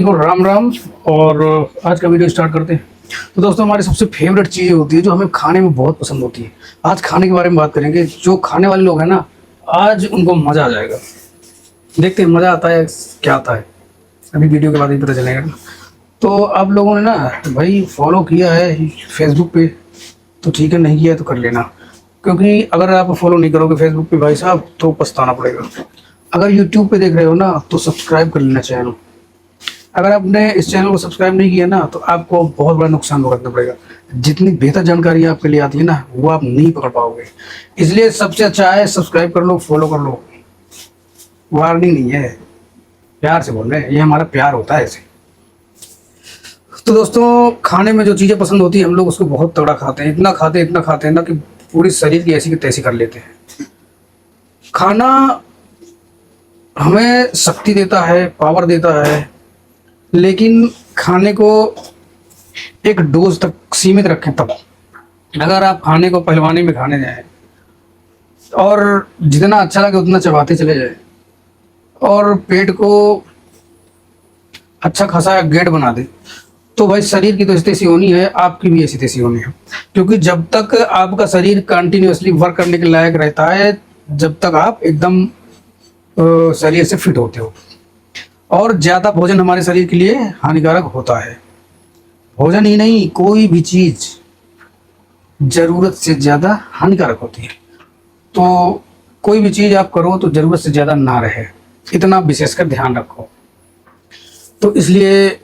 देखो राम राम। और आज का वीडियो स्टार्ट करते हैं। तो दोस्तों, हमारी सबसे फेवरेट चीज़ होती है जो हमें खाने में बहुत पसंद होती है। आज खाने के बारे में बात करेंगे। जो खाने वाले लोग हैं ना, आज उनको मज़ा आ जाएगा। देखते हैं मज़ा आता है क्या आता है, अभी वीडियो के बाद ही पता चलेगा। तो आप लोगों ने ना भाई फॉलो किया है फेसबुक पे तो ठीक है, नहीं किया तो कर लेना। क्योंकि अगर आप फॉलो नहीं करोगे फेसबुक पे भाई साहब तो पछताना पड़ेगा। अगर यूट्यूब पे देख रहे हो ना तो सब्सक्राइब कर लेना चैनल। अगर आपने इस चैनल को सब्सक्राइब नहीं किया ना तो आपको बहुत बड़ा नुकसान भुगतना पड़ेगा। जितनी बेहतर जानकारी आपके लिए आती है ना वो आप नहीं पकड़ पाओगे। इसलिए सबसे अच्छा है सब्सक्राइब कर लो, फॉलो कर लो। वार्निंग नहीं है, प्यार से बोल रहे हैं, ये हमारा प्यार होता है ऐसे। तो दोस्तों, खाने में जो चीज़ें पसंद होती है हम लोग उसको बहुत तगड़ा खाते हैं। इतना खाते हैं ना कि पूरी शरीर की ऐसी की तैसी कर लेते हैं। खाना हमें शक्ति देता है, पावर देता है, लेकिन खाने को एक डोज तक सीमित रखें तब। अगर आप खाने को पहलवानी में खाने जाएं और जितना अच्छा लगे उतना चबाते चले जाए और पेट को अच्छा खासा गेट बना दे तो भाई शरीर की तो ऐसी तैसी होनी है, आपकी भी ऐसी तैसी होनी है। क्योंकि जब तक आपका शरीर कंटिन्यूअसली वर्क करने के लायक रहता है, जब तक आप एकदम शरीर से फिट होते हो। और ज़्यादा भोजन हमारे शरीर के लिए हानिकारक होता है। भोजन ही नहीं, कोई भी चीज़ ज़रूरत से ज़्यादा हानिकारक होती है। तो कोई भी चीज़ आप करो तो ज़रूरत से ज़्यादा ना रहे, इतना विशेषकर ध्यान रखो। तो इसलिए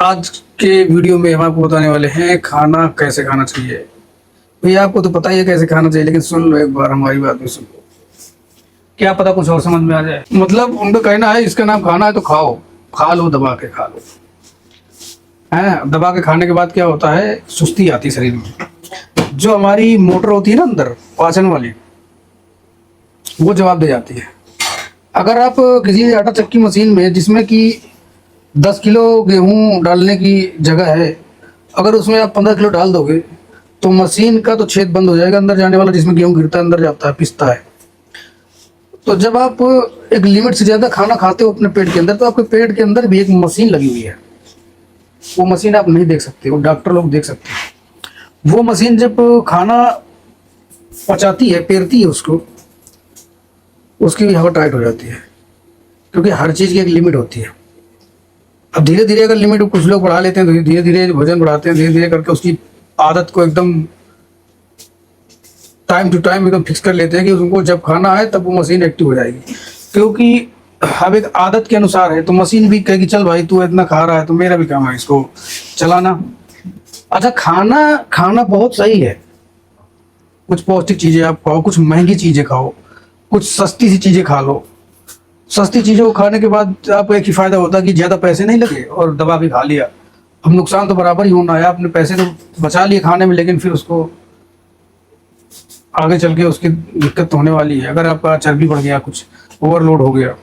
आज के वीडियो में हम आपको बताने वाले हैं खाना कैसे खाना चाहिए। भैया आपको तो पता ही है कैसे खाना चाहिए, लेकिन सुन लो एक बार, हमारी बात भी सुन लो, क्या पता कुछ और समझ में आ जाए। मतलब उनका कहना है इसका नाम खाना है तो खाओ, खा लो, दबा के खा लो। है दबा के खाने के बाद क्या होता है, सुस्ती आती है शरीर में। जो हमारी मोटर होती है ना अंदर पाचन वाली, वो जवाब दे जाती है। अगर आप किसी आटा चक्की मशीन में जिसमें कि 10 किलो गेहूं डालने की जगह है, अगर उसमें आप 15 किलो डाल दोगे तो मशीन का तो छेद बंद हो जाएगा, अंदर जाने वाला जिसमें गेहूं गिरता है अंदर जाता है, पिसता है। तो जब आप एक लिमिट से ज़्यादा खाना खाते हो अपने पेट के अंदर, तो आपके पेट के अंदर भी एक मशीन लगी हुई है। वो मशीन आप नहीं देख सकते, वो डॉक्टर लोग देख सकते हैं। वो मशीन जब खाना पचाती है, पेरती है उसको, उसकी भी हवा टाइट हो जाती है। क्योंकि हर चीज़ की एक लिमिट होती है। अब धीरे धीरे अगर लिमिट कुछ लोग बढ़ा लेते हैं तो धीरे धीरे भोजन बढ़ाते हैं, धीरे धीरे करके उसकी आदत को एकदम टाइम टू टाइम एकदम फिक्स कर लेते हैं कि उनको जब खाना है तब वो मशीन एक्टिव हो जाएगी। क्योंकि अब एक आदत के अनुसार है तो मशीन भी कहेगी चल भाई तू इतना खा रहा है तो मेरा भी काम है इसको चलाना। अच्छा, खाना खाना बहुत सही है। कुछ पौष्टिक चीज़ें आप खाओ, कुछ महंगी चीज़ें खाओ, कुछ सस्ती सी चीज़ें खा लो। सस्ती चीज़ों को खाने के बाद आपको एक ही फ़ायदा होता है कि ज़्यादा पैसे नहीं लगे और दबा के खा लिया। अब नुकसान तो बराबर ही होना है। आपने पैसे तो बचा लिए खाने में, लेकिन फिर उसको आगे चल के उसकी दिक्कत तो होने वाली है। अगर आपका चर्बी बढ़ गया, कुछ ओवरलोड हो गया,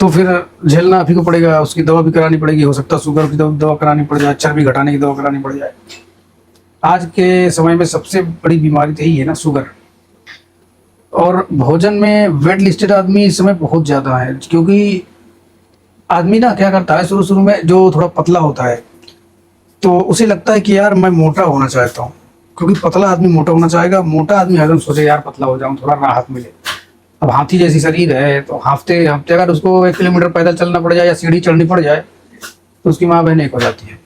तो फिर झेलना आप ही को पड़ेगा। उसकी दवा भी करानी पड़ेगी, हो सकता है शुगर की दवा करानी पड़ जाए, चर्बी घटाने की दवा करानी पड़ जाए। आज के समय में सबसे बड़ी बीमारी तो यही है ना, शुगर। और भोजन में वेट लिस्टेड आदमी इस समय बहुत ज़्यादा है। क्योंकि आदमी ना क्या करता है, शुरू शुरू में जो थोड़ा पतला होता है तो उसे लगता है कि यार मैं मोटा होना चाहता हूँ। क्योंकि पतला आदमी मोटा होना चाहेगा, मोटा आदमी हरदम सोचे यार पतला हो जाऊँ, थोड़ा राहत मिले। अब हाथी जैसी शरीर है तो हफ्ते हफ्ते अगर उसको 1 किलोमीटर पैदल चलना पड़ जाए या सीढ़ी चढ़नी पड़ जाए तो उसकी माँ बहन एक हो जाती है।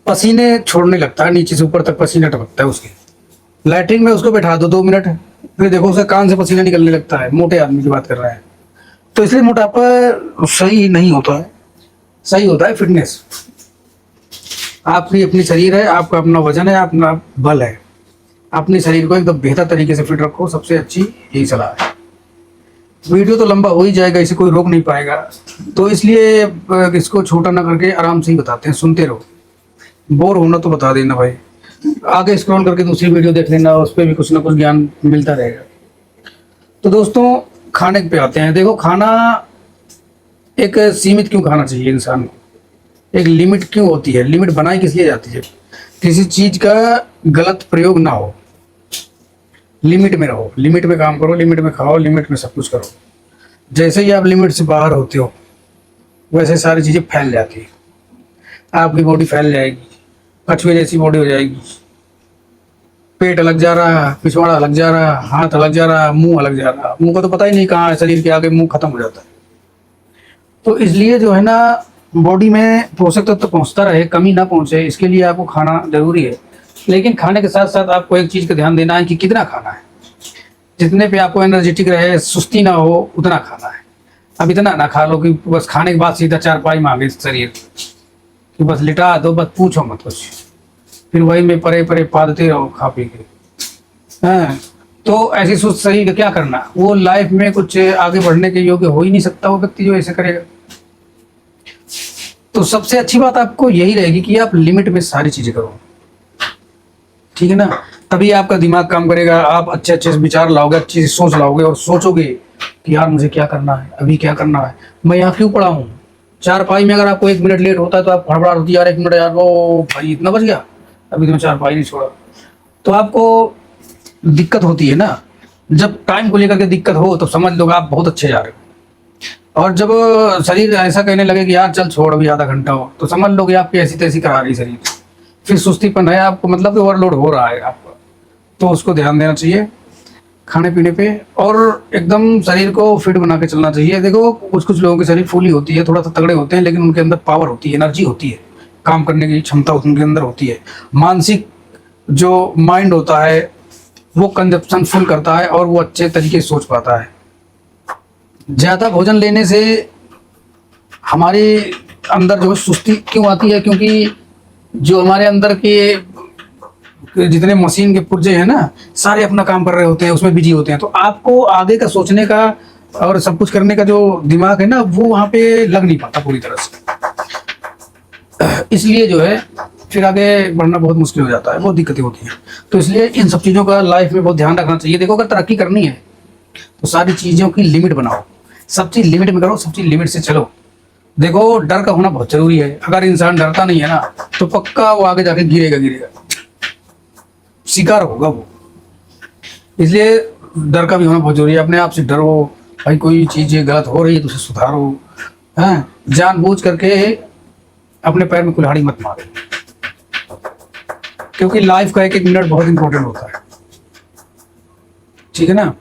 पसीने छोड़ने लगता है, नीचे से ऊपर तक पसीना टपकता है उसके। लैट्रिन में उसको बैठा दो 2 मिनट, फिर देखो उसके कान से पसीना निकलने लगता है। मोटे आदमी की बात कर रहे हैं। तो इसलिए मोटापा सही नहीं होता है, सही होता है फिटनेस। आपकी अपनी शरीर है, आपका अपना वजन है, अपना बल है। अपने शरीर को एकदम बेहतर तरीके से फिट रखो, सबसे अच्छी यही सलाह है। वीडियो तो लंबा हो ही जाएगा, इसे कोई रोक नहीं पाएगा। तो इसलिए इसको छोटा ना करके आराम से ही बताते हैं, सुनते रहो। बोर होना तो बता देना भाई, आगे स्क्रॉल करके दूसरी वीडियो देख लेना, उस पर भी कुछ ना कुछ ज्ञान मिलता रहेगा। तो दोस्तों, खाने पे आते हैं। देखो, खाना एक सीमित क्यों खाना चाहिए इंसान को, एक लिमिट क्यों होती है। लिमिट बनाई किस लिए जाती है, किसी चीज़ का गलत प्रयोग ना हो। लिमिट में रहो, लिमिट में काम करो, लिमिट में खाओ, लिमिट में सब कुछ करो। जैसे ही आप लिमिट से बाहर होते हो वैसे सारी चीज़ें फैल जाती है, आपकी बॉडी फैल जाएगी, कछुए जैसी बॉडी हो जाएगी, पेट अलग जा रहा, पिछवाड़ा अलग जा रहा, हाथ अलग जा रहा, मुंह अलग जा रहा, मुंह का तो पता ही नहीं कहाँ है, शरीर के आगे मुंह खत्म हो जाता है। तो इसलिए जो है ना, बॉडी में पोषक तत्व तो पहुंचता रहे, कमी ना पहुंचे, इसके लिए आपको खाना जरूरी है। लेकिन खाने के साथ साथ आपको एक चीज़ का ध्यान देना है कि कितना खाना है, जितने पे आपको एनर्जेटिक रहे, सुस्ती ना हो, उतना खाना है। अब इतना ना खा लो कि बस खाने के बाद सीधा चारपाई मांगे शरीर कि बस लिटा दो, बस पूछो मत कुछ, फिर वही में परे परे पादते रहो खा पी के। हाँ, तो ऐसी सुस्त शरीर का क्या करना, वो लाइफ में कुछ आगे बढ़ने के योग्य हो ही नहीं सकता वो व्यक्ति जो ऐसे करेगा। तो सबसे अच्छी बात आपको यही रहेगी कि आप लिमिट में सारी चीजें करो, ठीक है ना। तभी आपका दिमाग काम करेगा, आप अच्छे अच्छे विचार लाओगे, अच्छी सी सोच लाओगे और सोचोगे कि यार मुझे क्या करना है, अभी क्या करना है, मैं यहाँ क्यों पड़ा हूँ। चारपाई में अगर आपको 1 मिनट लेट होता है तो आप हड़बड़ाहट होती है, यार 1 मिनट यार, वो भाई इतना बच गया, अभी तो मैं चारपाई नहीं छोड़ा। तो आपको दिक्कत होती है ना, जब टाइम को लेकर के दिक्कत हो तो समझ लो आप बहुत अच्छे जा रहे हो, और जब शरीर ऐसा कहने लगे कि यार चल छोड़ अभी आधा घंटा हो, तो समझ लो कि आपकी ऐसी तैसी करा रही शरीर, फिर सुस्तीपन है आपको, मतलब कि ओवरलोड हो रहा है आपको। तो उसको ध्यान देना चाहिए खाने पीने पे, और एकदम शरीर को फिट बना के चलना चाहिए। देखो कुछ कुछ लोगों की शरीर फूली होती है, थोड़ा सा तगड़े होते हैं, लेकिन उनके अंदर पावर होती है, एनर्जी होती है, काम करने की क्षमता उनके अंदर होती है। मानसिक जो माइंड होता है वो कंजप्शन फुल करता है और वो अच्छे तरीके से सोच पाता है। ज़्यादा भोजन लेने से हमारे अंदर जो सुस्ती क्यों आती है, क्योंकि जो हमारे अंदर के जितने मशीन के पुर्जे हैं ना, सारे अपना काम कर रहे होते हैं, उसमें बिजी होते हैं। तो आपको आगे का सोचने का और सब कुछ करने का जो दिमाग है ना, वो वहाँ पे लग नहीं पाता पूरी तरह से। इसलिए जो है फिर आगे बढ़ना बहुत मुश्किल हो जाता है, बहुत दिक्कतें होती हैं। तो इसलिए इन सब चीज़ों का लाइफ में बहुत ध्यान रखना चाहिए। देखो अगर तरक्की करनी है तो सारी चीज़ों की लिमिट बनाओ, सब चीज़ लिमिट में करो, सब चीज़ लिमिट से चलो। देखो डर का होना बहुत जरूरी है, अगर इंसान डरता नहीं है ना तो पक्का वो आगे जाके गिरेगा गिरेगा, शिकार होगा वो। इसलिए डर का भी होना बहुत जरूरी है। अपने आप से डरो, भाई कोई चीज़ गलत हो रही है तो उसे सुधारो, हैं, जानबूझ करके अपने पैर में कुल्हाड़ी मत मारो, क्योंकि लाइफ का एक एक मिनट बहुत इंपॉर्टेंट होता है, ठीक है ना।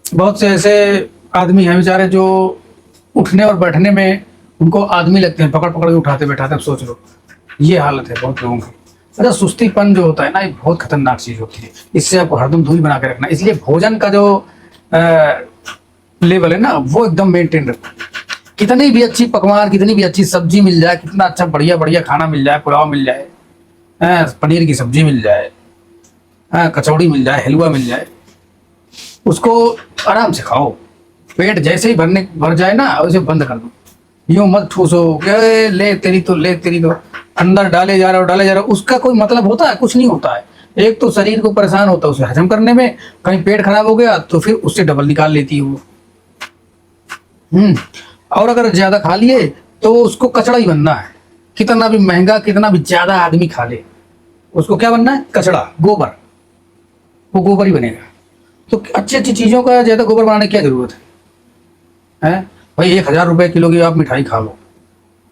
बहुत से ऐसे आदमी हैं बेचारे जो उठने और बैठने में उनको आदमी लगते हैं, पकड़ पकड़ के उठाते बैठाते। अब सोच लो, ये हालत है बहुत लोगों की। अच्छा, सुस्तीपन जो होता है ना, ये बहुत खतरनाक चीज होती है, इससे आपको हरदम दूरी बना के रखना। इसलिए भोजन का जो लेवल है ना, वो एकदम मेंटेन रखना। कितनी भी अच्छी पकवान, कितनी भी अच्छी सब्जी मिल जाए, कितना अच्छा बढ़िया बढ़िया खाना मिल जाए, पुलाव मिल जाए, पनीर की सब्जी मिल जाए, कचौड़ी मिल जाए, हलवा मिल जाए, उसको आराम से खाओ। पेट जैसे ही भर जाए ना, उसे बंद कर दो। यूं मत ठूसो कि ले तेरी तो, ले तेरी तो, अंदर डाले जा रहे हो डाले जा रहे हो। उसका कोई मतलब होता है? कुछ नहीं होता है। एक तो शरीर को परेशान होता है उसे हजम करने में, कहीं पेट खराब हो गया तो फिर उससे डबल निकाल लेती है वो। और अगर ज्यादा खा लिए तो उसको कचड़ा ही बनना है। कितना भी महंगा, कितना भी ज्यादा आदमी खा ले, उसको क्या बनना है? कचड़ा, गोबर। वो गोबर ही बनेगा। तो अच्छी अच्छी चीजों का ज्यादा गोबर बनाने की क्या जरूरत है? भाई 1000 रुपए किलो की आप मिठाई खा लो,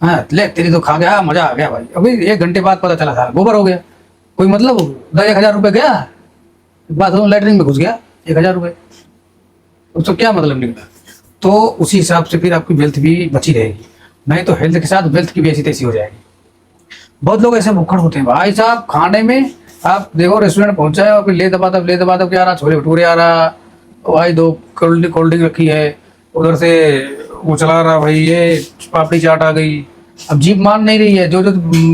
ले तेरी तो खा गया, मजा आ गया भाई। अभी 1 घंटे बाद पता चला था गोबर हो गया। कोई मतलब? 1000 रुपए गया, बाथरूम लैटरिन में घुस गया, 1000 रुपए, उसको क्या मतलब निकला? तो उसी हिसाब से फिर आपकी वेल्थ भी बची रहेगी, नहीं तो हेल्थ के साथ वेल्थ की भी ऐसी तैसी हो जाएगी। बहुत लोग ऐसे भुक्कड़ होते हैं भाई साहब खाने में। आप देखो रेस्टोरेंट पहुंचा है और फिर ले दबा दब क्या आ रहा, छोले भटूरे आ रहा, भाई 2 कोल्ड ड्रिंक रखी है, उधर से वो चला रहा, भाई ये पापड़ी चाट आ गई। अब जीभ मान नहीं रही है, जो जो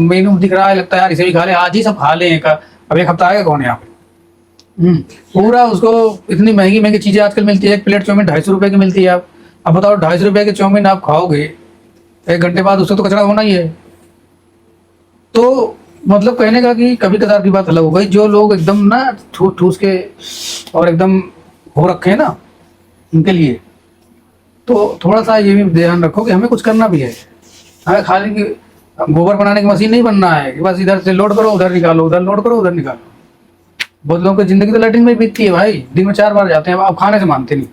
मेनू दिख रहा है लगता है यार इसे भी खा ले, आज ही सब खा ले। अब 1 हफ्ता आएगा कौन यहाँ पे? पूरा उसको इतनी महंगी महंगी चीजें आजकल मिलती है। 1 प्लेट चाउमीन 250 रुपए की मिलती है। आप अब बताओ 250 रुपए की चाउमीन आप खाओगे, 1 घंटे बाद उससे तो कचरा होना ही है। तो मतलब कहने का कि कभी कदार की बात अलग हो गई। जो लोग एकदम ना ठूस के और एकदम हो रखे हैं ना, उनके लिए तो थोड़ा सा ये भी ध्यान रखो कि हमें कुछ करना भी है। हमें खाली गोबर बनाने की मशीन नहीं बनना है कि बस इधर से लोड करो उधर निकालो, उधर लोड करो उधर निकालो। बहुत लोगों की जिंदगी तो लैट्रिन में बीतती है भाई, दिन में 4 बार जाते हैं। आप खाने से मानते नहीं।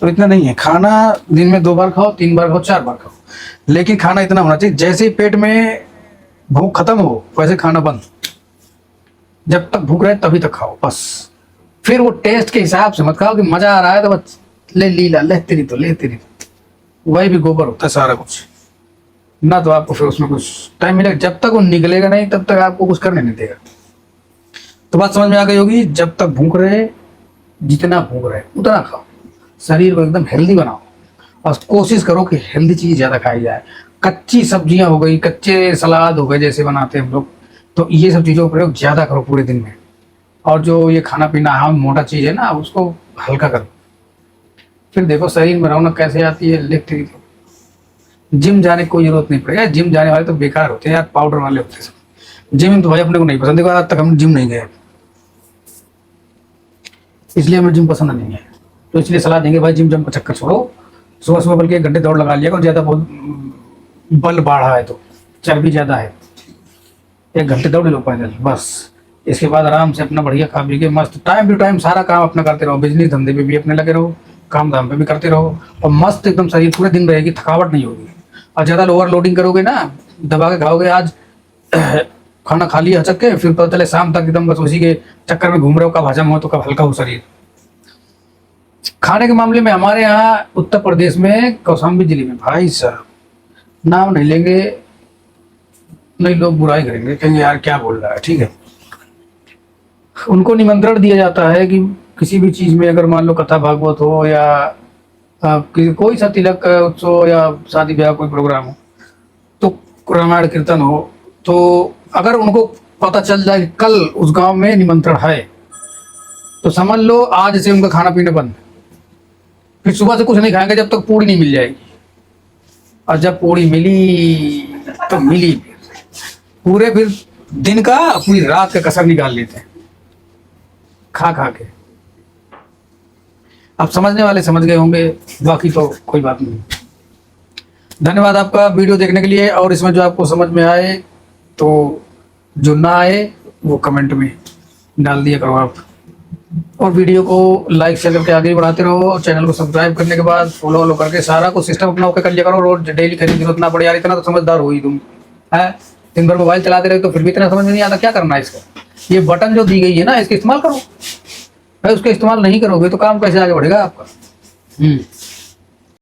तो इतना नहीं है। खाना दिन में 2 बार खाओ, 3 बार खाओ, 4 बार खाओ, लेकिन खाना इतना होना चाहिए जैसे ही पेट में भूख खत्म हो वैसे खाना बंद। जब तक भूख रहे तभी तक खाओ बस। फिर वो टेस्ट के हिसाब से मत खाओ कि मजा आ रहा है तो बस ले लीला, ले तेरी तो ले तेरी तो। वही भी गोबर होता है सारा कुछ ना, तो आपको फिर उसमें कुछ टाइम मिलेगा। जब तक वो निकलेगा नहीं तब तक आपको कुछ करने नहीं देगा। तो बात समझ में आ गई होगी। जब तक भूख रहे, जितना भूख रहे उतना खाओ, शरीर को एकदम हेल्दी बनाओ और कोशिश करो कि हेल्दी चीज़ ज़्यादा खाई जाए। कच्ची सब्जियां हो गई, कच्चे सलाद हो गए जैसे बनाते हैं हम लोग, तो ये सब चीज़ों का प्रयोग ज़्यादा करो पूरे दिन में। और जो ये खाना पीना हम मोटा चीज़ है ना उसको हल्का करो, फिर देखो शरीर में रौनक कैसे आती है। लेफ्ट जिम जाने की कोई जरूरत नहीं पड़ेगा। जिम जाने वाले तो बेकार होते हैं यार, पाउडर वाले होते हैं सब। जिम तो भाई अपने को नहीं पसंद, देखो आज तक हम जिम नहीं गए, इसलिए हमें जिम पसंद नहीं है। तो इसलिए सलाह देंगे भाई जिम जम का चक्कर छोड़ो, सुबह सुबह बल्कि 1 घंटे दौड़ लगा लिया और ज़्यादा बहुत बल बढ़ा है तो चर्बी ज़्यादा है 1 घंटे दौड़ लो पैदल बस। इसके बाद आराम से अपना बढ़िया खा पी के मस्त टाइम टू टाइम सारा काम अपना करते रहो। बिजनेस धंधे पे भी अपने लगे रहो, काम धाम पे भी करते रहो और मस्त एकदम शरीर पूरे दिन रहेगी, थकावट नहीं होगी। और ज़्यादा ओवरलोडिंग करोगे ना, दबा के खाओगे, आज खाना खा लिया हचक के, फिर पता चले शाम तक एकदम बस उसी के चक्कर में घूम रहे हो, कब हजम हो तो कब हल्का हो शरीर। खाने के मामले में हमारे यहाँ उत्तर प्रदेश में कौशाम्बी जिले में भाई साहब, नाम नहीं लेंगे, नहीं लोग बुराई करेंगे, कहेंगे यार क्या बोल रहा है, ठीक है। उनको निमंत्रण दिया जाता है कि किसी भी चीज़ में अगर मान लो कथा भागवत हो या कोई सा तिलक उत्सव हो या शादी ब्याह कोई प्रोग्राम हो, तो रामायण कीर्तन हो, तो अगर उनको पता चल जाए कि कल उस गांव में निमंत्रण है, तो समझ लो आज से उनका खाना पीना बंद। फिर सुबह से कुछ नहीं खाएंगे जब तक पूड़ी नहीं मिल जाएगी। और जब पूड़ी मिली तो मिली, पूरे फिर दिन का पूरी रात का कसर निकाल लेते हैं खा खा के। आप समझने वाले समझ गए होंगे, बाकी तो कोई बात नहीं। धन्यवाद आपका वीडियो देखने के लिए। और इसमें जो आपको समझ में आए, तो जो ना आए वो कमेंट में डाल दिया करो आप। और वीडियो को लाइक शेयर करके आगे बढ़ाते रहो। चैनल को सब्सक्राइब करने के बाद फॉलो करके सारा कुछ सिस्टम अपना ओके कर लिया करो। रोज डेली करने की जरूरत ना पड़े यार, इतना तो समझदार हो ही तुम है। दिन भर मोबाइल चलाते रहे तो फिर भी इतना समझ में नहीं आता क्या करना है इसका। ये बटन जो दी गई है ना, इसका इस्तेमाल करो भाई। उसका इस्तेमाल नहीं करोगे तो काम कैसे आगे बढ़ेगा आपका।